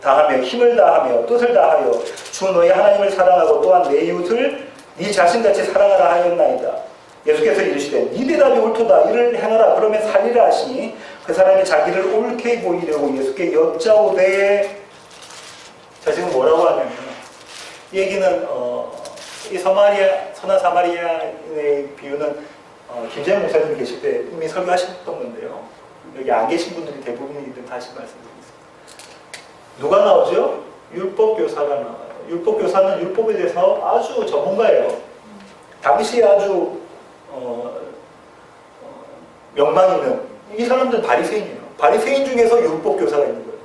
A: 다하며 힘을 다하며 뜻을 다하여 주 너희 하나님을 사랑하고 또한 내 이웃을 네 자신같이 사랑하라 하였나이다. 예수께서 이르시되 네 대답이 옳도다. 이를 행하라. 그러면 살리라 하시니 그 사람이 자기를 옳게 보이려고 예수께 여짜오되. 자, 지금 뭐라고 하냐면 이 얘기는 이 선한 사마리아인의 비유는 김재현 목사님 계실 때 이미 설교하셨던 건데요. 여기 안 계신 분들이 대부분이기 때문에 다시 말씀드리겠습니다. 누가 나오죠? 율법교사가 나와요. 율법교사는 율법에 대해서 아주 전문가예요. 당시에 아주 명망 있는 이 사람들은 바리새인이에요. 바리새인 중에서 율법교사가 있는 거예요.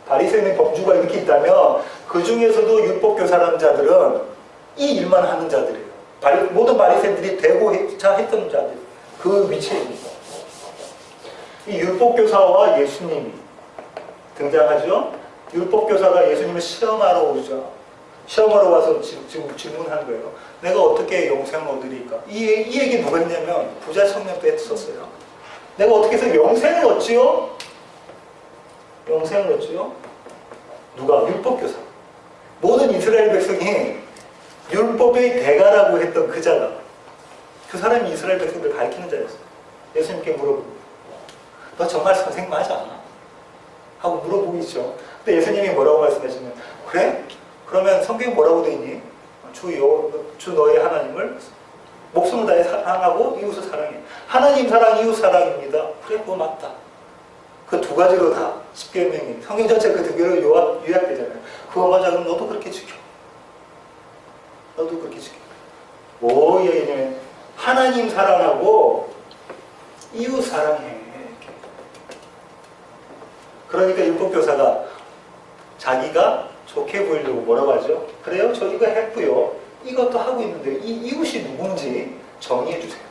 A: 바리새인의 범주가 이렇게 있다면 그 중에서도 율법교사라는 자들은 이 일만 하는 자들이에요. 모든 바리새인들이 되고자 했던 자들, 그 위치에 있습니다. 이 율법교사와 예수님이 등장하죠. 율법교사가 예수님을 시험하러 오죠. 시험하러 와서 지금 질문한 거예요. 내가 어떻게 영생을 얻으리까? 이 얘기 누가 했냐면 부자 청년 때 했었어요. 내가 어떻게 해서 영생을 얻지요? 영생을 얻지요? 누가? 율법교사. 모든 이스라엘 백성이 율법의 대가라고 했던 그 자가, 그 사람이 이스라엘 백성들을 가르치는 자였어요. 예수님께 물어보고 너 정말 선생 맞아? 하고 물어보이죠. 근데 예수님이 뭐라고 말씀하시면 그래? 그러면 성경에 뭐라고 되어 있니? 주 너의 하나님을 목숨을 다해 사랑하고 이웃을 사랑해. 하나님 사랑, 이웃 사랑입니다. 그래, 그거 맞다. 그 두 가지로 다 십계명이 성경 전체 그 두 개로 요약되잖아요. 그거 맞아. 그럼 너도 그렇게 지켜. 너도 그렇게 지켜. 오, 얘기는 하나님 사랑하고 이웃 사랑해. 그러니까 율법교사가 자기가 좋게 보이려고 뭐라고 하죠? 그래요? 저 이거 했고요. 이것도 하고 있는데 이 이웃이 누군지 정의해 주세요.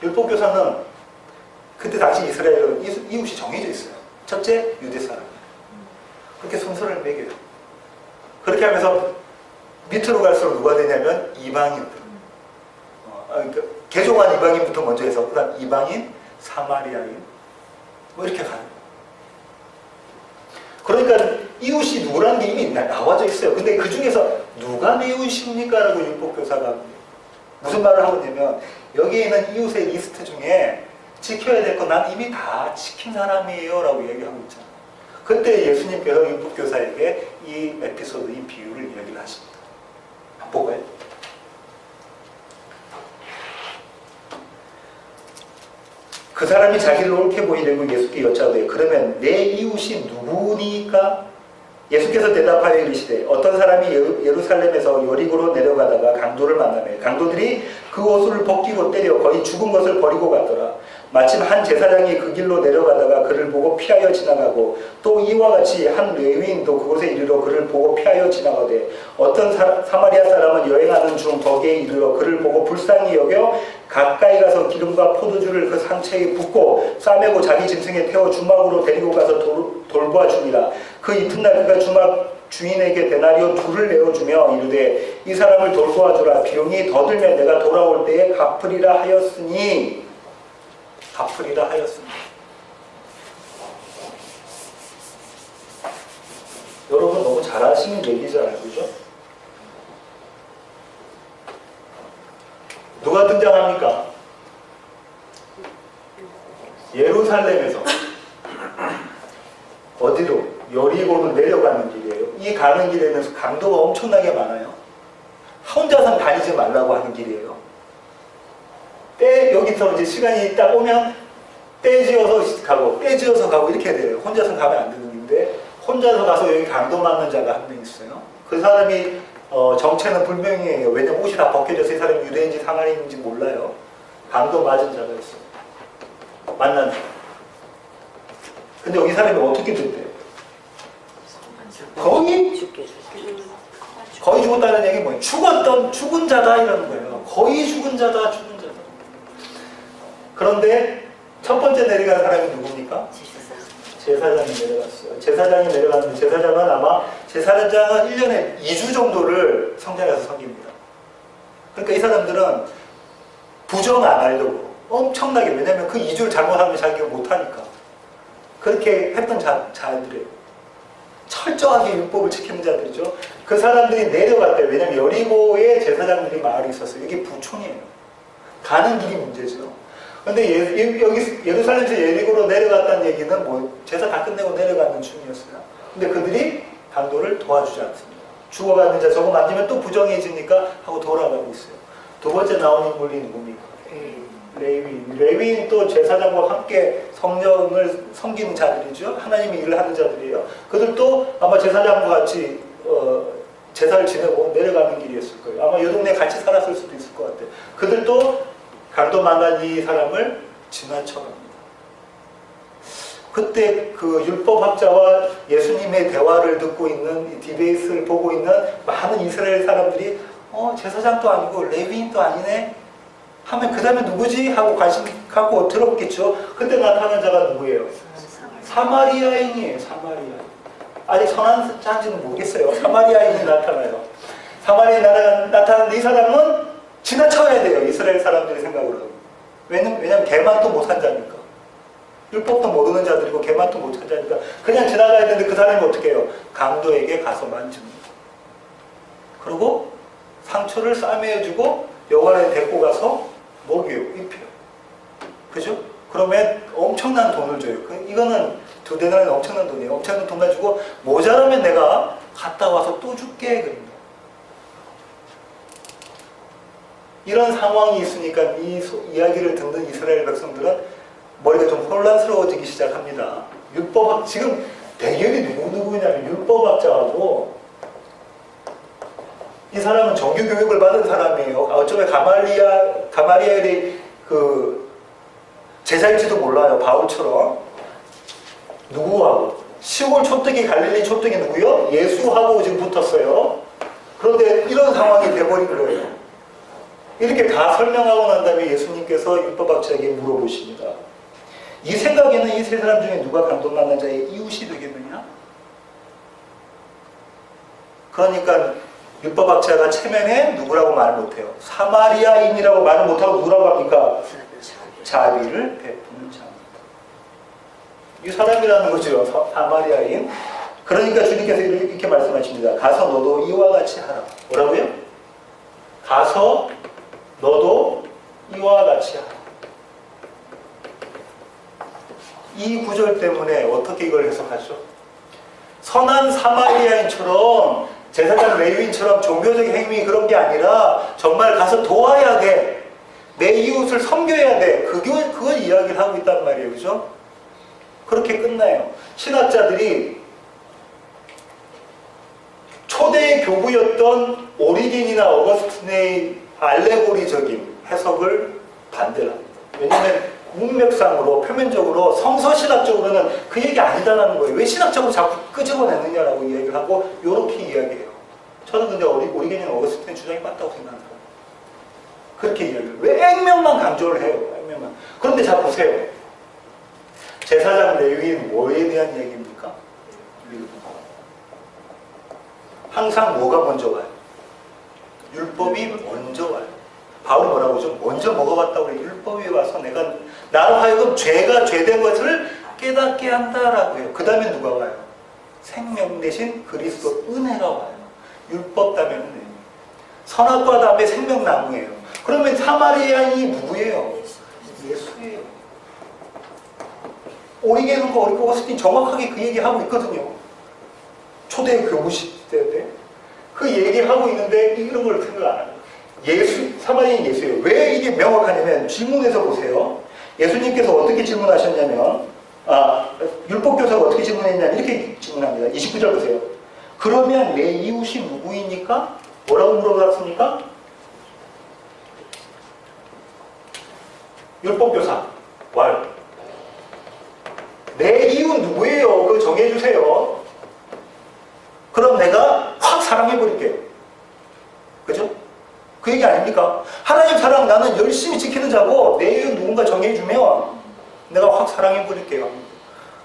A: 율법교사는 그때 당시 이스라엘은 이웃이 정해져 있어요. 첫째, 유대 사람. 그렇게 순서를 매겨요. 그렇게 하면서 밑으로 갈수록 누가 되냐면 이방인들. 그러니까 개종한 이방인부터 먼저 해서 그다음 이방인, 사마리아인 뭐 이렇게 가는 거예요. 그러니까 이웃이 누구라는 게 이미 나와져 있어요. 근데 그 중에서 누가 내 이웃입니까? 라고 율법교사가 무슨 말을 하고 있냐면 여기에 있는 이웃의 리스트 중에 지켜야 될 건 난 이미 다 지킨 사람이에요 라고 얘기하고 있잖아요. 그때 예수님께서 율법교사에게 이 에피소드, 이 비유를 얘기를 하십니다. 한번 볼까요? 그 사람이 자기를 옳게 보이려고 예수께 여짜오되 그러면 내 이웃이 누구니까? 예수께서 대답하여 이르시되 어떤 사람이 예루살렘에서 여리고로 내려가다가 강도를 만나매 강도들이 그 옷을 벗기고 때려 거의 죽은 것을 버리고 갔더라. 마침 한 제사장이 그 길로 내려가다가 그를 보고 피하여 지나가고 또 이와 같이 한 레위인도 그곳에 이르러 그를 보고 피하여 지나가되 어떤 사마리아 사람은 여행하는 중 거기에 이르러 그를 보고 불쌍히 여겨 가까이 가서 기름과 포도주를 그 상체에 붓고 싸매고 자기 짐승에 태워 주막으로 데리고 가서 돌보아 줍니다. 그 이튿날 그가 주막 주인에게 데나리온 2를 내어주며 이르되 이 사람을 돌보아 주라. 비용이 더 들면 내가 돌아올 때에 갚으리라 하였으니 여러분 너무 잘 아시는 얘기잖아요. 그죠? 누가 등장합니까? 예루살렘에서 어디로? 여리고로 내려가는 길이에요. 이 가는 길에는 강도가 엄청나게 많아요. 혼자서 다니지 말라고 하는 길이에요. 여기서 이제 시간이 딱 오면 떼지어서 가고 이렇게 돼요. 혼자서 가면 안 되는 길인데 혼자서 가서 여기 강도 맞는 자가 한 명 있어요. 그 사람이 정체는 불명이에요. 왜냐면 옷이 다 벗겨져서 이 사람이 유대인지 사마리아인지 몰라요. 강도 맞은 자가 있어요. 만난 자. 근데 여기 사람이 어떻게 됐대요? 거의 죽었다는 얘기 뭐예요? 죽은 자다 이러는 거예요. 거의 죽은 자다. 그런데 첫 번째 내려간 사람이 누굽니까? 제사장이 내려갔어요. 제사장이 내려갔는데 제사장은 1년에 2주 정도를 성전에서 섬깁니다. 그러니까 이 사람들은 부정 안 하려고 엄청나게, 왜냐면 그 2주를 잘못하면 자기가 못하니까 그렇게 했던 자들이에요. 철저하게 율법을 지키는 자들이죠. 그 사람들이 내려갔대요. 왜냐면 여리고에 제사장들이 마을이 있었어요. 이게 부촌이에요. 가는 길이 문제죠. 근데 여기 예루살렘에서 예리고로 내려갔다는 얘기는 뭐 제사 다 끝내고 내려가는 중이었어요. 근데 그들이 강도를 도와주지 않습니다. 죽어가는 자 저거 만지면 또 부정해지니까 하고 돌아가고 있어요. 두 번째 나온 인물이 누굽니까? 레위인 또 제사장과 함께 성령을 섬기는 자들이죠. 하나님의 일을 하는 자들이에요. 그들도 아마 제사장과 같이 제사를 지내고 내려가는 길이었을 거예요. 아마 이 동네에 같이 살았을 수도 있을 것 같아요. 그들도 강도 만난 이 사람을 지나쳐갑니다. 그때 그 율법학자와 예수님의 대화를 듣고 있는 디베이스를 보고 있는 많은 이스라엘 사람들이 제사장도 아니고 레위인도 아니네 하면 그 다음에 누구지? 하고 관심 갖고 들었겠죠. 그때 나타난 자가 누구예요? 사마리아인이에요. 사마리아인. 아직 선한 자인지는 모르겠어요. 사마리아인이 나타나요. 사마리아인이 나타나는데 이 사람은 지나쳐야 돼요. 이스라엘 사람들이 생각으로. 왜냐면 개만도 못한 자니까. 율법도 모르는 자들이고 개만도 못한 자니까 그냥 지나가야 되는데 그 사람이 어떻게 해요? 강도에게 가서 만집니다. 그리고 상처를 싸매어주고 여관에 데리고 가서 먹여요. 입혀요. 그죠? 그러면 엄청난 돈을 줘요. 이거는 2데나리온 엄청난 돈이에요. 엄청난 돈 가지고 모자라면 내가 갔다 와서 또 줄게. 그럽니다. 이런 상황이 있으니까 이 이야기를 듣는 이스라엘 백성들은 머리가 좀 혼란스러워지기 시작합니다. 지금 대결이 누구냐면 율법학자하고 이 사람은 정규교육을 받은 사람이에요. 어쩌면 가말리엘이 제자일지도 몰라요. 바울처럼. 누구하고? 시골 촌뜨기 갈릴리 촌뜨기 누구요? 예수하고 지금 붙었어요. 그런데 이런 상황이 돼버린 거예요. 이렇게 다 설명하고 난 다음에 예수님께서 율법학자에게 물어보십니다. 이 생각에는 이 세 사람 중에 누가 강도 만난 자의 이웃이 되겠느냐? 그러니까 율법학자가 체면에 누구라고 말 못해요. 사마리아인이라고 말을 못하고 누구라고 합니까? 자비를 베푸는 자입니다. 이 사람이라는 거죠. 사마리아인. 그러니까 주님께서 이렇게 말씀하십니다. 가서 너도 이와 같이 하라. 뭐라고요? 가서 너도 이와 같이 하라. 이 구절 때문에 어떻게 이걸 해석하죠? 선한 사마리아인처럼 제사장 레위인처럼 종교적 행위 그런 게 아니라 정말 가서 도와야 돼. 내 이웃을 섬겨야 돼. 그걸 이야기를 하고 있단 말이에요. 그죠? 그렇게 끝나요. 신학자들이 초대 교부였던 오리겐이나 어거스틴의 알레고리적인 해석을 반대를 합니다. 왜냐하면 문맥상으로 표면적으로 성서신학적으로는 그 얘기 아니다라는 거예요. 왜 신학적으로 자꾸 끄집어내느냐라고 이야기를 하고 이렇게 이야기해요. 저는 근데 오리겐이나 어거스틴의 주장이 맞다고 생각합니다. 그렇게 이야기해요. 왜 액면만 강조를 해요? 액면만. 그런데 자 보세요. 제사장 레위인 뭐에 대한 이야기입니까? 항상 뭐가 먼저 와요? 율법이 먼저 와요. 바울이 뭐라고 하죠? 먼저 먹어봤다고 그래. 율법이 와서 나로 하여금 죄가 죄된 것을 깨닫게 한다라고 해요. 그 다음에 누가 와요? 생명 대신 그리스도 은혜가 와요. 율법 다음에 은혜. 선악과 다음에 생명나무예요. 그러면 사마리아인이 누구예요? 예수예요. 오리겐과 어거스틴 정확하게 그 얘기하고 있거든요. 초대 교부 시대 때. 그 얘기하고 있는데 이런 걸 생각 안 합니다. 사마리아인 예수예요. 왜 이게 명확하냐면 질문에서 보세요. 예수님께서 어떻게 질문하셨냐면 율법교사가 어떻게 질문했냐면 이렇게 질문합니다. 29절 보세요. 그러면 내 이웃이 누구입니까? 뭐라고 물어봤습니까? 율법교사 내 이웃 누구예요? 그거 정해주세요. 그럼 내가 확 사랑해버릴게요. 그죠? 그 얘기 아닙니까? 하나님 사랑 나는 열심히 지키는 자고 내 이웃 누군가 정해주면 내가 확 사랑해버릴게요.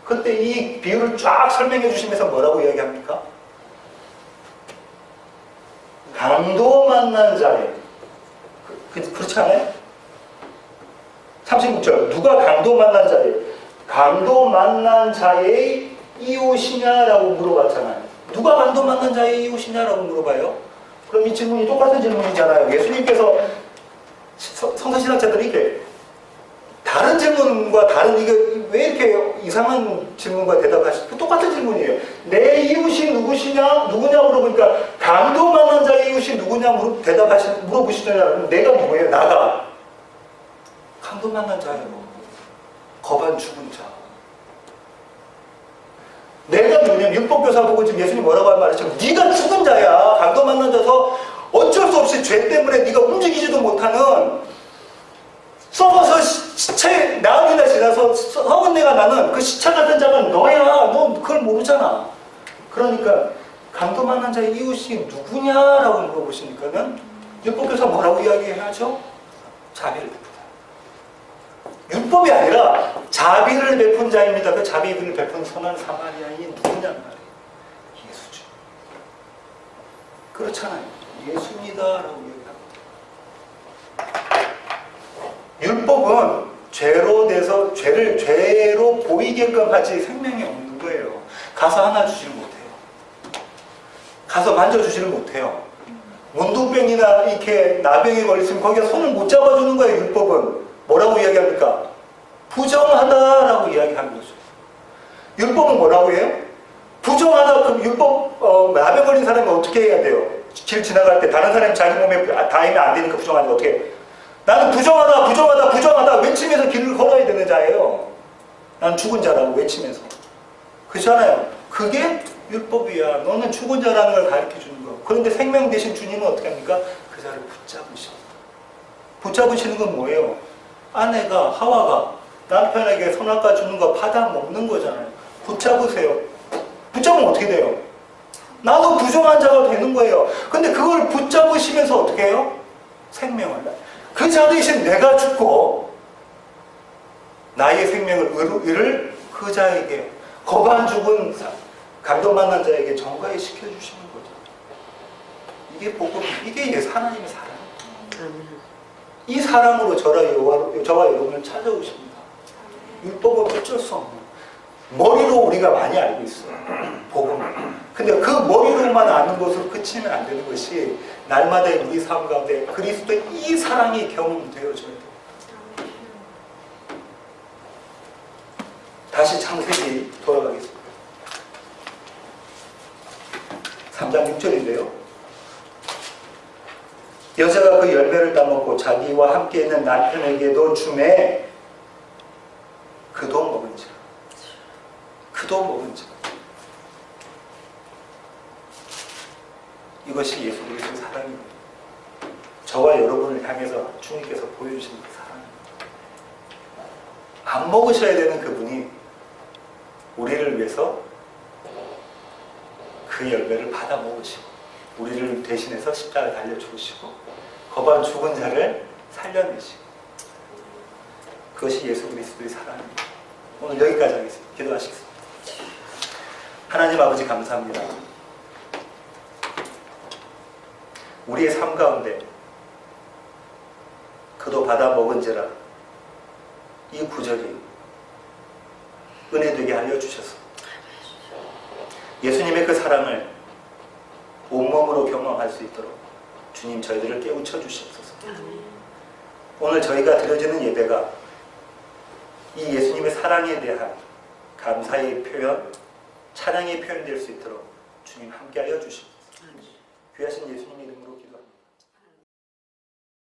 A: 그때 이 비유를 쫙 설명해 주시면서 뭐라고 이야기합니까? 강도 만난 자예요. 그렇지 않아요? 36절 누가 강도 만난 자예요? 강도 만난 자의 이웃이냐라고 물어봤잖아요. 누가 강도 만난 자의 이웃이냐라고 물어봐요. 그럼 이 질문이 똑같은 질문이잖아요. 예수님께서 성서신학자들이 이렇게 다른 질문과 다른 이게 왜 이렇게 이상한 질문과 대답하시죠? 똑같은 질문이에요. 내 이웃이 누구냐 물어보니까 강도 만난 자의 이웃이 누구냐 물어보시잖아요. 내가 누구예요? 나가 강도 만난 자예요. 거반 죽은 자. 내가 누구냐면 율법교사 보고 지금 예수님 뭐라고 한 말이죠? 네가 죽은 자야. 강도 만난 자서 어쩔 수 없이 죄 때문에 네가 움직이지도 못하는 썩어서 시체 나흘이나 지나서 썩은 내가 나는 그 시체 같은 자가 너야. 너 그걸 모르잖아. 그러니까 강도 만난 자의 이웃이 누구냐라고 물어보시니까는 율법교사 뭐라고 이야기해야죠? 자비를 베푼다. 율법이 아니라 자비를 베푼 자입니다. 그 자비를 베푼 선한 사마리아인이 누구냐는 말이에요. 예수죠. 그렇잖아요. 예수입니다라고 얘기합니다. 율법은 죄로 돼서 죄로 보이게끔 하지 생명이 없는 거예요. 가서 하나 주지를 못해요. 가서 만져주지를 못해요. 문둥병이나 이렇게 나병에 걸렸으면 거기가 손을 못 잡아주는 거예요. 율법은. 뭐라고 이야기합니까? 부정하다라고 이야기하는 거죠. 율법은 뭐라고 해요? 부정하다. 그럼 율법 나병 걸린 사람이 어떻게 해야 돼요? 길 지나갈 때 다른 사람이 자기 몸에 닿으면 안 되니까 부정하는 거 어떻게 해요? 나는 부정하다 외치면서 길을 걸어야 되는 자예요. 난 죽은 자라고 외치면서. 그렇잖아요. 그게 율법이야. 너는 죽은 자라는 걸 가르쳐 주는 거. 그런데 생명 대신 주님은 어떻게 합니까? 그 자를 붙잡으시는 건 뭐예요? 아내가 하와가 남편에게 선악과 주는 거 받아 먹는 거잖아요. 붙잡으세요. 붙잡으면 어떻게 돼요? 나도 부정한 자가 되는 거예요. 근데 그걸 붙잡으시면서 어떻게 해요? 생명을. 그 자 대신 내가 죽고 나의 생명을 의를 그 자에게 거반 죽은 강도 만난 자에게 전가해 시켜주시는 거죠. 이게 복음, 이게 예수 하나님의 사랑.
B: 아멘.
A: 이 사랑으로 저와 여러분을 찾아오십니다. 율법은 어쩔 수 없는 머리로 우리가 많이 알고 있어요. 복음. 근데 그 머리로만 아는 것으로 그치면 안 되는 것이 날마다 우리 삶 가운데 그리스도의 이 사랑이 경험이 되어져야 돼요. 다시 창세기 돌아가겠습니다. 3장 6절인데요. 여자가 그 열매를 따먹고 자기와 함께 있는 남편에게도 주매 그도 먹은지라. 그도 먹은지라. 이것이 예수 그리스도의 사랑입니다. 저와 여러분을 향해서 주님께서 보여주시는 그 사랑입니다. 안 먹으셔야 되는 그분이 우리를 위해서 그 열매를 받아 먹으시고 우리를 대신해서 십자가를 달려 죽으시고 거반 죽은 자를 살려내시고 그것이 예수 그리스도의 사랑입니다. 오늘 여기까지 하겠습니다. 기도하시겠습니다. 하나님 아버지 감사합니다. 우리의 삶 가운데 그도 받아 먹은지라 이 구절이 은혜되게 알려주셔서 예수님의 그 사랑을 온몸으로 경험할 수 있도록 주님 저희들을 깨우쳐 주시옵소서. 오늘 저희가 드려지는 예배가 이 예수님의 사랑에 대한 감사의 표현, 찬양의 표현될 수 있도록 주님 함께하여 주시옵소서. 귀하신 예수님의 이름으로